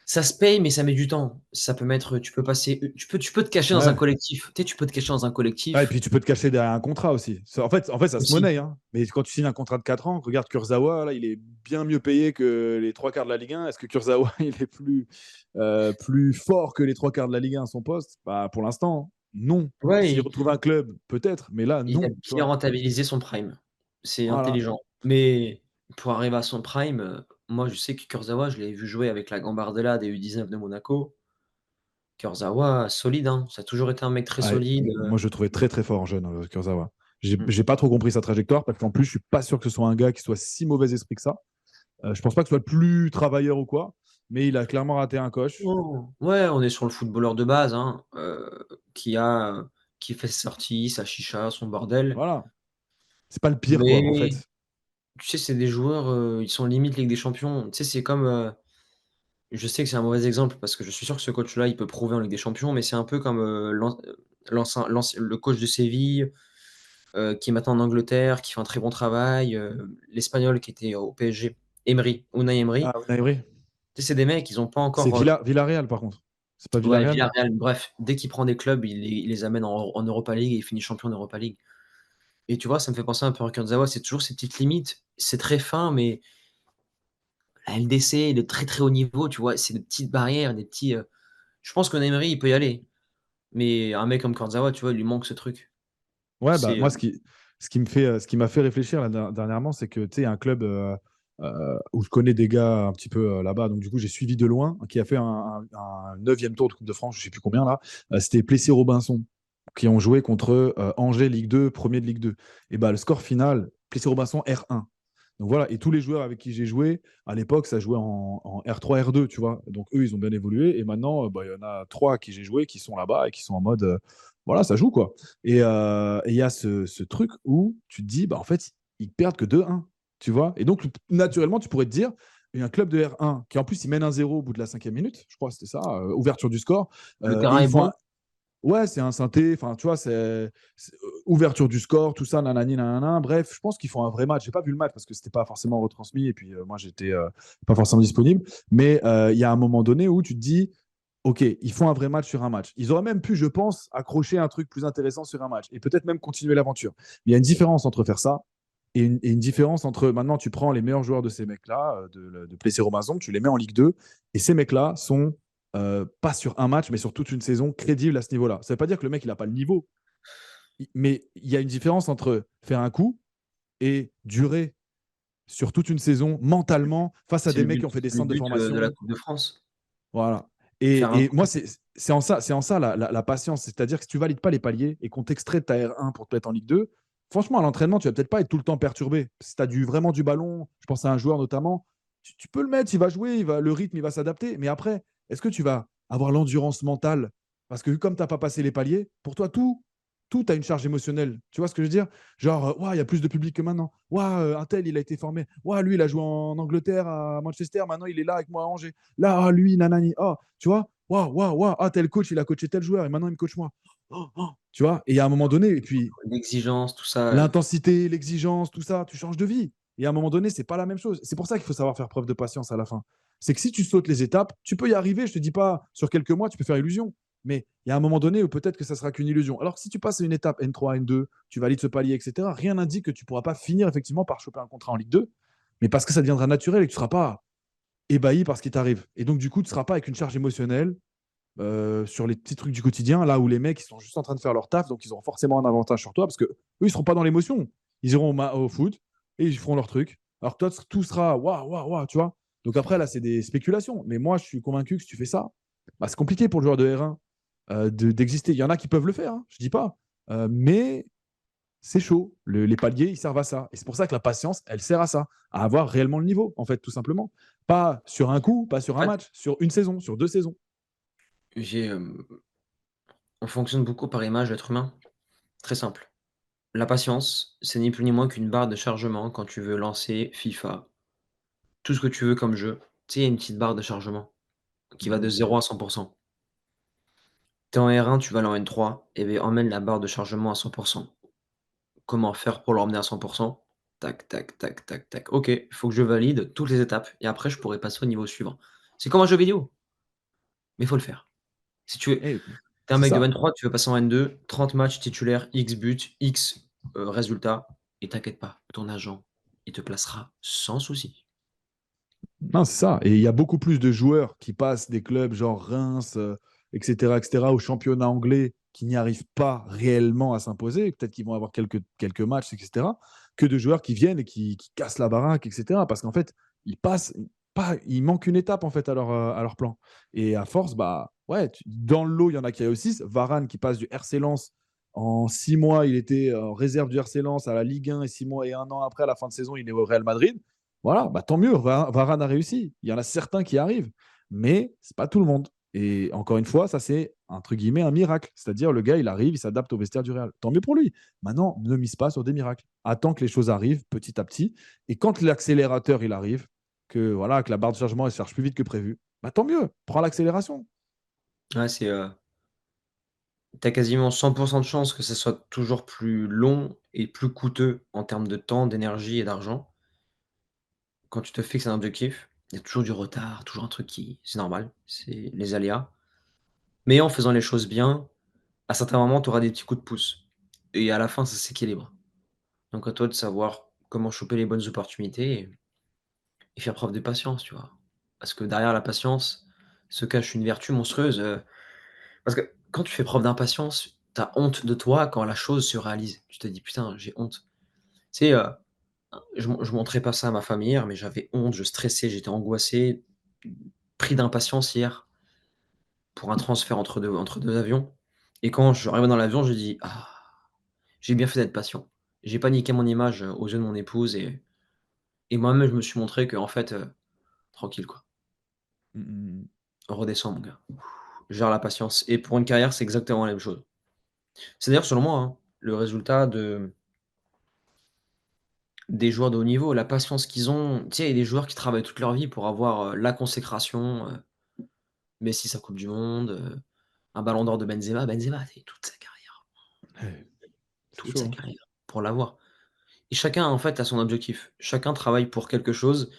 ça se paye mais ça met du temps. Ça peut mettre tu peux passer tu peux te cacher dans un Ouais. collectif. Tu sais, tu peux te cacher dans un Ah, et collectif puis tu peux te cacher derrière un contrat aussi. En fait, ça se aussi. monnaie, hein. Mais quand tu signes un contrat de 4 ans, regarde Kurzawa, là, il est bien mieux payé que les trois quarts de la Ligue 1. Est-ce que Kurzawa, il est plus fort que les trois quarts de la Ligue 1 à son poste? Bah, pour l'instant, non. Ouais, S'il retrouve un club, peut-être, mais là, il a non. Tu bien vois. rentabilisé son prime. C'est Voilà. intelligent. Mais pour arriver à son prime, moi je sais que Kurzawa, je l'avais vu jouer avec la Gambardella des U19 de Monaco. Kurzawa, solide, hein. Ça a toujours été un mec très Ouais, solide, moi, je le trouvais très très fort en jeune, Kurzawa. mmh. J'ai pas trop compris sa trajectoire parce qu'en plus, je suis pas sûr que ce soit un gars qui soit si mauvais esprit que ça. Je pense pas que ce soit le plus travailleur ou quoi, mais il a clairement raté un coche. Non, ouais, on est sur le footballeur de base, hein, qui fait ses sorties, sa chicha, son bordel. Voilà. C'est pas le pire, quoi, en Mais fait. tu sais, c'est des joueurs, ils sont limite Ligue des champions. Tu sais, c'est comme, je sais que c'est un mauvais exemple parce que je suis sûr que ce coach-là, il peut prouver en Ligue des Champions, mais c'est un peu comme, le coach de Séville, qui est maintenant en Angleterre, qui fait un très bon travail, l'Espagnol qui était au PSG, Unai Emery. Ah, Unai Emery. Tu sais, c'est des mecs, ils ont pas C'est encore, Villarreal, par contre. C'est pas ouais, Villarreal? Villarreal, bref, dès qu'il prend des clubs, il les amène en Europa League et il finit champion d'Europa League. Et tu vois, ça me fait penser un peu à Kurzawa, c'est toujours ces petites limites. C'est très fin, mais la LDC, de très, très haut niveau, tu vois? C'est des petites barrières, des petits, je pense qu'un Emery, il peut y aller, mais un mec comme Kurzawa, tu vois, il lui manque ce truc. Ouais, bah, C'est, moi, ce qui m'a fait réfléchir là, dernièrement, c'est que tu sais, un club où je connais des gars un petit peu là-bas, donc du coup, j'ai suivi de loin, qui a fait un 9e tour de Coupe de France, je sais plus combien là. C'était Plessis-Robinson, qui ont joué contre Angers Ligue 2, premier de Ligue 2. Et bah, le score final, Plessis-Robinson R1. Donc voilà, et tous les joueurs avec qui j'ai joué, à l'époque, ça jouait en R3, R2, tu vois. Donc eux, ils ont bien évolué. Et maintenant, bah, il y en a 3 à qui j'ai joué qui sont là-bas et qui sont en mode, voilà, ça joue quoi. Et il y a ce truc où tu te dis, bah, en fait, ils perdent que 2-1, tu vois. Et donc, naturellement, tu pourrais te dire, il y a un club de R1 qui, en plus, il mène 1-0 au bout de la 5e minute, je crois que c'était ça, ouverture du score. le Et terrain ils est font bon. un. Ouais, c'est un synthé, enfin, tu vois, ouverture du score, tout ça, nanani, nanana. Bref, je pense qu'ils font un vrai match. J'ai pas vu le match parce que c'était pas forcément retransmis et puis moi, j'étais pas forcément disponible. Mais il y a un moment donné où tu te dis, OK, ils font un vrai match sur un match. Ils auraient même pu, je pense, accrocher un truc plus intéressant sur un match et peut-être même continuer l'aventure. Mais il y a une différence entre faire ça et une différence entre maintenant, tu prends les meilleurs joueurs de ces mecs-là, de Plessis-Robinson, tu les mets en Ligue 2 et ces mecs-là sont pas sur un match, mais sur toute une saison crédible à ce niveau-là. Ça ne veut pas dire que le mec, il n'a pas le niveau, mais il y a une différence entre faire un coup et durer sur toute une saison mentalement face à C'est des le mecs but qui ont fait des c'est le centres de but, de la formation. Coupe de France. Voilà. Faire un Et moi, coup. c'est en ça la patience. C'est-à-dire que si tu valides pas les paliers et qu'on t'extrait de ta R1 pour te mettre en Ligue 2, franchement, à l'entraînement, tu vas peut-être pas être tout le temps perturbé. Si tu as vraiment du ballon, je pense à un joueur notamment, tu peux le mettre, il va jouer, le rythme, il va s'adapter. Mais après, est-ce que tu vas avoir l'endurance mentale? Parce que comme tu n'as pas passé les paliers, pour toi, tout a une charge émotionnelle. Tu vois ce que je veux dire? Genre, il y a plus de public que maintenant. Un tel, il a été formé. Lui, il a joué en Angleterre, à Manchester. Maintenant, il est là avec moi à Angers. Là, lui, nanani. Tu vois? Tel coach, il a coaché tel joueur et maintenant, il me coach moi. Tu vois? Et il y a un moment donné, et puis L'exigence, tout ça, l'intensité, l'exigence, tout ça, tu changes de vie. Et à un moment donné, c'est pas la même chose. C'est pour ça qu'il faut savoir faire preuve de patience à la fin. C'est que si tu sautes les étapes, tu peux y arriver. Je te dis pas sur quelques mois, tu peux faire illusion. Mais il y a un moment donné où peut-être que ça sera qu'une illusion. Alors que si tu passes une étape N3, N2, tu valides ce palier, etc., rien n'indique que tu pourras pas finir effectivement par choper un contrat en Ligue 2, mais parce que ça deviendra naturel et que tu seras pas ébahi par ce qui t'arrive. Et donc, du coup, tu seras pas avec une charge émotionnelle sur les petits trucs du quotidien, là où les mecs ils sont juste en train de faire leur taf, donc ils auront forcément un avantage sur toi parce que eux ils seront pas dans l'émotion. Ils iront au foot et ils feront leur truc. Alors que toi, tout sera waouh, waouh, waouh, tu vois. Donc après, là, c'est des spéculations. Mais moi, je suis convaincu que si tu fais ça, bah, c'est compliqué pour le joueur de R1 d'exister. Il y en a qui peuvent le faire, hein, je dis pas. Mais c'est chaud. Les paliers, ils servent à ça. Et c'est pour ça que la patience, elle sert à ça, à avoir réellement le niveau, en fait, tout simplement. Pas sur un coup, pas sur en un fait, match, sur une saison, sur 2 saisons. j'ai, on fonctionne beaucoup par image, l'être humain. Très simple. La patience, c'est ni plus ni moins qu'une barre de chargement quand tu veux lancer FIFA, tout ce que tu veux comme jeu. Tu sais, il y a une petite barre de chargement qui va de 0 à 100%. Tu es en R1, tu vas aller en N3, et beh, emmène la barre de chargement à 100%. Comment faire pour l'emmener à 100%? Tac, tac, tac, tac, tac. OK, il faut que je valide toutes les étapes et après je pourrai passer au niveau suivant. C'est comme un jeu vidéo, mais il faut le faire. Si tu es Eh, un c'est mec de ça. 23, tu veux passer en N2, 30 matchs titulaires, X buts, X, résultats et t'inquiète pas, ton agent, il te placera sans souci. Non, c'est ça. Et il y a beaucoup plus de joueurs qui passent des clubs genre Reims, etc., au championnat anglais, qui n'y arrivent pas réellement à s'imposer. Peut-être qu'ils vont avoir quelques matchs, etc., que de joueurs qui viennent et qui cassent la baraque, etc. Parce qu'en fait, ils passent pas, il manque une étape en fait à leur plan. Et à force, bah ouais, dans le lot, il y en a qui réussissent. Varane qui passe du RC Lens en 6 mois, il était en réserve du RC Lens à la Ligue 1 et 6 mois et un an après, à la fin de saison, il est au Real Madrid. Voilà, bah, tant mieux, Varane a réussi. Il y en a certains qui arrivent, mais c'est pas tout le monde. Et encore une fois, ça c'est entre guillemets un miracle. C'est-à-dire le gars, il arrive, il s'adapte au vestiaire du Real. Tant mieux pour lui. Maintenant, ne mise pas sur des miracles. Attends que les choses arrivent petit à petit. Et quand l'accélérateur il arrive, que voilà, que la barre de chargement elle se charge plus vite que prévu, Bah tant mieux, prends l'accélération. Ouais, t'as quasiment 100 de chances que ça soit toujours plus long et plus coûteux en termes de temps, d'énergie et d'argent. Quand tu te fixes un objectif, il y a toujours du retard, toujours un truc qui c'est normal, c'est les aléas. Mais en faisant les choses bien, à certains moments, tu auras des petits coups de pouce et à la fin, ça s'équilibre. Donc à toi de savoir comment choper les bonnes opportunités et faire preuve de patience, tu vois? Parce que derrière la patience se cache une vertu monstrueuse, parce que quand tu fais preuve d'impatience, tu as honte de toi quand la chose se réalise. Tu te dis: «Putain, j'ai honte». Tu sais, je montrais pas ça à ma famille hier, mais j'avais honte, je stressais, j'étais angoissé, pris d'impatience hier pour un transfert entre deux avions et quand je suis arrivé dans l'avion, j'ai dit: «Ah, j'ai bien fait d'être patient». J'ai pas niqué mon image, aux yeux de mon épouse et moi-même je me suis montré qu'en fait, tranquille quoi, Mm, mm, mm. redescends mon gars, gère la patience et pour une carrière, c'est exactement la même chose. C'est d'ailleurs selon moi, hein, le résultat des joueurs de haut niveau, la patience qu'ils ont. Tu sais, il y a des joueurs qui travaillent toute leur vie pour avoir, la consécration, Messi sa coupe du monde, un ballon d'or de Benzema. Benzema, c'est Ouais, c'est toute chaud, sa hein. carrière pour l'avoir et chacun en fait a son objectif. Chacun travaille pour quelque chose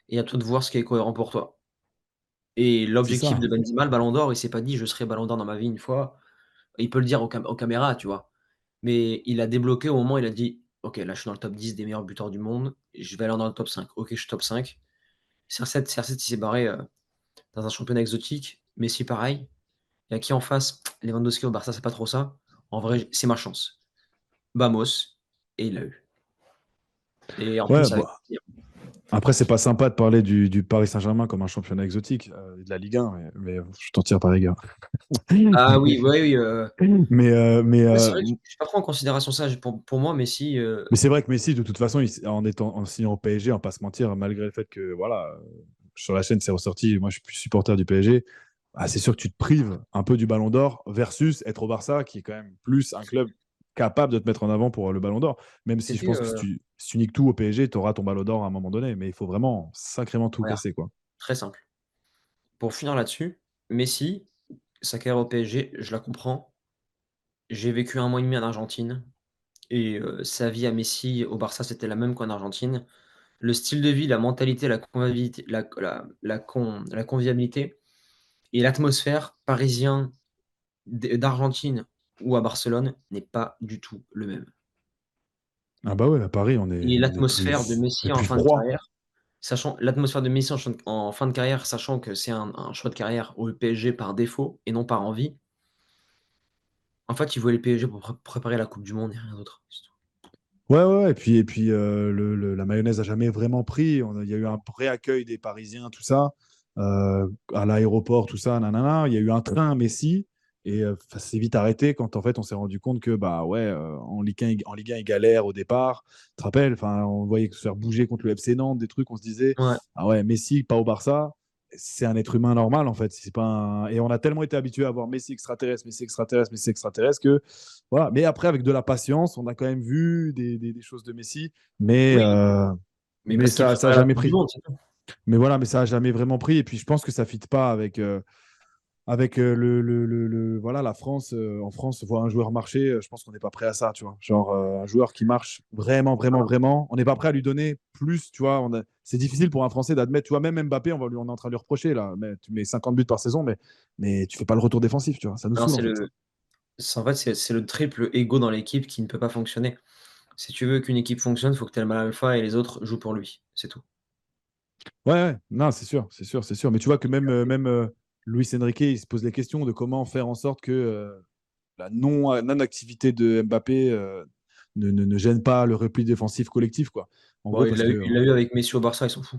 et à toi de voir ce qui est cohérent pour toi et C'est l'objectif ça. de Benzema, le ballon d'or, il s'est pas dit: «Je serai ballon d'or dans ma vie une fois». Il peut le dire aux caméras, tu vois? Mais il a débloqué au moment où il a dit: «OK, là, je suis dans le top 10 des meilleurs buteurs du monde, je vais aller dans le top 5. OK, je suis top 5». CR7, il s'est barré, dans un championnat exotique. Messi, pareil. Il y a qui en face? Lewandowski au Barça, c'est pas trop ça. En vrai, c'est ma chance. Vamos et il l'a eu et en Ouais, plus bon, avec plaisir. après, c'est pas sympa de parler du Paris Saint-Germain comme un championnat exotique, de la Ligue 1, mais je t'en tire par rigueur. Ah oui, oui, oui, Mais, euh, mais, ouais, c'est euh, vrai que je pas trop en considération ça. Pour moi, Messi, mais c'est vrai que Messi, de toute façon, en signant au PSG, on va pas se mentir, malgré le fait que, voilà, sur la chaîne, c'est ressorti, moi, je suis plus supporter du PSG. Ah, c'est sûr que tu te prives un peu du Ballon d'Or versus être au Barça, qui est quand même plus un club capable de te mettre en avant pour le Ballon d'Or. Même si je c'était, pense que si tu niques tout au PSG, tu auras ton Ballon d'Or à un moment donné. Mais il faut vraiment sacrément tout regarde, casser, quoi. très simple. Pour finir là-dessus, Messi, sa carrière au PSG, je la comprends. J'ai vécu 1 mois et demi en Argentine et sa vie à Messi au Barça, c'était la même qu'en Argentine. Le style de vie, la mentalité, la convivialité la convivialité et l'atmosphère parisien d'Argentine ou à Barcelone n'est pas du tout le même Ah bah ouais, à Paris, et on est l'atmosphère de on est Messi en plus fin de froid. carrière, sachant l'atmosphère de Messi en fin de carrière, sachant que c'est un choix de carrière au PSG par défaut et non par envie. En fait, il voulait le PSG pour préparer la coupe du monde et rien d'autre, c'est tout. Ouais, ouais, ouais. Et puis la mayonnaise a jamais vraiment pris. Il y a eu un vrai accueil des Parisiens, tout ça, à l'aéroport, tout ça, nanana. Il y a eu un train Messi, et ça s'est vite arrêté quand en fait on s'est rendu compte que bah ouais, en Ligue 1, il galère au départ. Tu te rappelles, enfin, on voyait se faire bouger contre le FC Nantes, des trucs, on se disait Ouais, ah ouais, Messi pas au Barça. C'est un être humain normal en fait. C'est pas Et on a tellement été habitué à voir Messi extraterrestre, Messi extraterrestre, Messi extraterrestre que voilà. Mais après, avec de la patience, on a quand même vu des choses de Messi, mais, oui, euh, mais mais parce qu'il ça a préparait la jamais coupe du pris. monde, c'est tout. Mais voilà, mais ça a jamais vraiment pris. Et puis je pense que ça ne fit pas avec voilà, la France. En France, voir un joueur marcher, je pense qu'on n'est pas prêt à ça, tu vois. Genre un joueur qui marche vraiment, vraiment, vraiment, on n'est pas prêt à lui donner plus, tu vois. C'est difficile pour un Français d'admettre, tu vois, même Mbappé, on est en train de lui reprocher là. Mais tu mets 50 buts par saison, mais tu fais pas le retour défensif, tu vois. Ça nous Non, saoule en fait. c'est le triple ego dans l'équipe qui ne peut pas fonctionner. Si tu veux qu'une équipe fonctionne, il faut que tu aies le mâle alpha et les autres jouent pour lui, c'est tout. Ouais, ouais, non, c'est sûr, c'est sûr, c'est sûr. Mais tu vois que même Luis Enrique, il se pose les questions de comment faire en sorte que la non-activité de Mbappé ne gêne pas le repli défensif collectif, quoi. En Bon, gros, parce que, il l'a eu avec Messi au Barça, ils sont fous.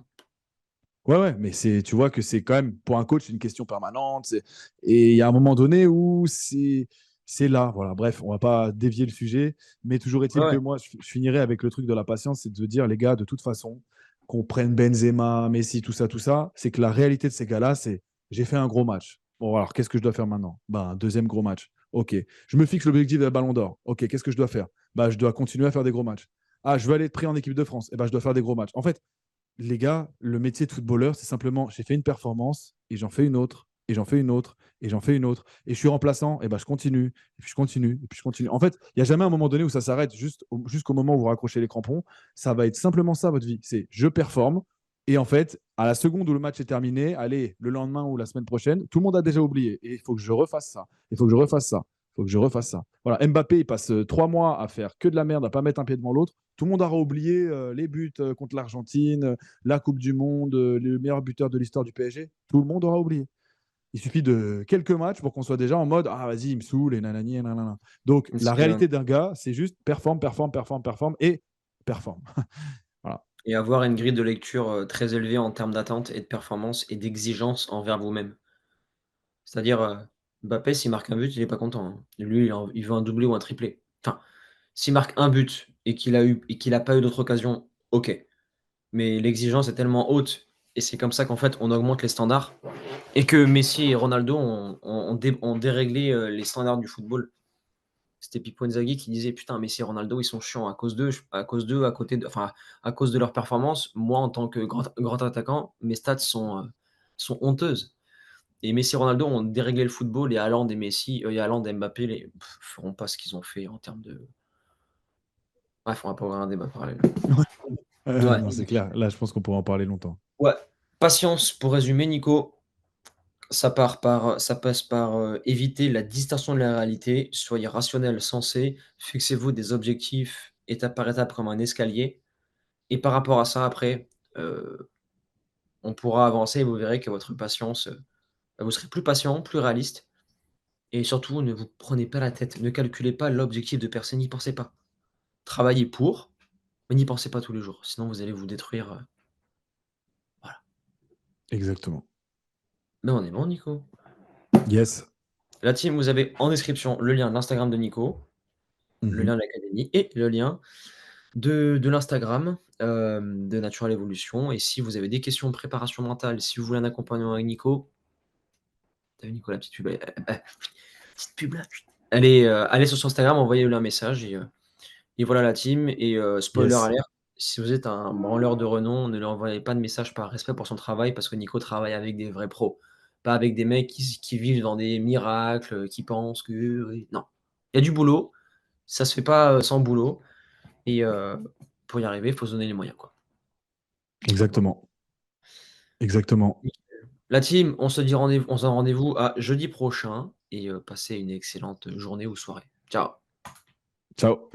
ouais, ouais, mais tu vois que c'est quand même, pour un coach, une question permanente. Et il y a un moment donné où c'est là. Voilà, bref, on va pas dévier le sujet, mais toujours Ouais, est-il que ouais. moi, je finirai avec le truc de la patience, c'est de dire, les gars, de toute façon, qu'on prenne Benzema, Messi, tout ça, c'est que la réalité de ces gars-là, c'est j'ai fait un gros match. Bon, alors, qu'est-ce que je dois faire maintenant? Ben, un deuxième gros match. OK. Je me fixe l'objectif de la Ballon d'Or. OK, qu'est-ce que je dois faire? Bah, je dois continuer à faire des gros matchs. Ah, je veux aller être pris en équipe de France. Eh ben, je dois faire des gros matchs. En fait, les gars, le métier de footballeur, c'est simplement, j'ai fait une performance et j'en fais une autre, et j'en fais une autre, et j'en fais une autre. Et je suis remplaçant, et ben je continue, et puis je continue, et puis je continue. En fait, il n'y a jamais un moment donné où ça s'arrête, jusqu'au moment où vous raccrochez les crampons. Ça va être simplement ça, votre vie. C'est je performe, et en fait, à la seconde où le match est terminé, allez, le lendemain ou la semaine prochaine, tout le monde a déjà oublié. Et il faut que je refasse ça. Il faut que je refasse ça. Il faut que je refasse ça. Voilà, Mbappé, il passe 3 mois à faire que de la merde, à pas mettre un pied devant l'autre. Tout le monde aura oublié les buts contre l'Argentine, la Coupe du Monde, le meilleur buteur de l'histoire du PSG. Tout le monde aura oublié. Il suffit de quelques matchs pour qu'on soit déjà en mode ah vas-y, il me saoule et nanani et nanana. Donc la réalité d'un gars, c'est juste performe, performe, performe, performe et performe. Voilà. Et avoir une grille de lecture très élevée en termes d'attente et de performance et d'exigence envers vous-même. C'est-à-dire, Mbappé, s'il marque un but, il est pas content, hein. Lui, il veut un doublé ou un triplé. Enfin, s'il marque un but et qu'il a pas eu d'autres occasions, OK. Mais l'exigence est tellement haute et c'est comme ça qu'en fait, on augmente les standards et que Messi et Ronaldo ont déréglé, les standards du football. C'était Pippo Inzaghi qui disait: «Putain, Messi et Ronaldo, ils sont chiants à côté de enfin, à cause de leur performance. Moi, en tant que grand attaquant, mes stats sont honteuses». Et Messi et Ronaldo ont déréglé le football et Haaland et Mbappé feront pas ce qu'ils ont fait en termes de bref, on va pas ouvrir un débat parallèle. Ouais, Non, c'est clair. Là, je pense qu'on pourrait en parler longtemps. ouais. Patience, pour résumer, Nico, ça passe par, éviter la distorsion de la réalité. Soyez rationnel, sensé, fixez-vous des objectifs étape par étape comme un escalier et par rapport à ça après, on pourra avancer et vous verrez que votre patience, vous serez plus patient, plus réaliste et surtout ne vous prenez pas la tête. Ne calculez pas l'objectif de personne, n'y pensez pas. Travaillez pour, mais n'y pensez pas tous les jours, sinon vous allez vous détruire, voilà. Exactement. Ben, on est bon, Nico. Yes. La team, vous avez en description le lien de l'Instagram de Nico, le lien Mhm. de l'académie et le lien de l'Instagram, de Natural Evolution et si vous avez des questions de préparation mentale, si vous voulez un accompagnement avec Nico, tu as vu Nico la petite pub, petite pub là, allez sur son Instagram, envoyez-lui un message et voilà la team et spoiler Yes. alert, si vous êtes un branleur de renom, ne lui envoyez pas de message par respect pour son travail parce que Nico travaille avec des vrais pros. Pas avec des mecs qui vivent dans des miracles, qui pensent que oui non. Il y a du boulot, ça se fait pas, sans boulot et pour y arriver, il faut se donner les moyens, quoi. Exactement. Exactement. La team, on se donne rendez-vous à jeudi prochain et passez une excellente journée ou soirée. Ciao. Ciao.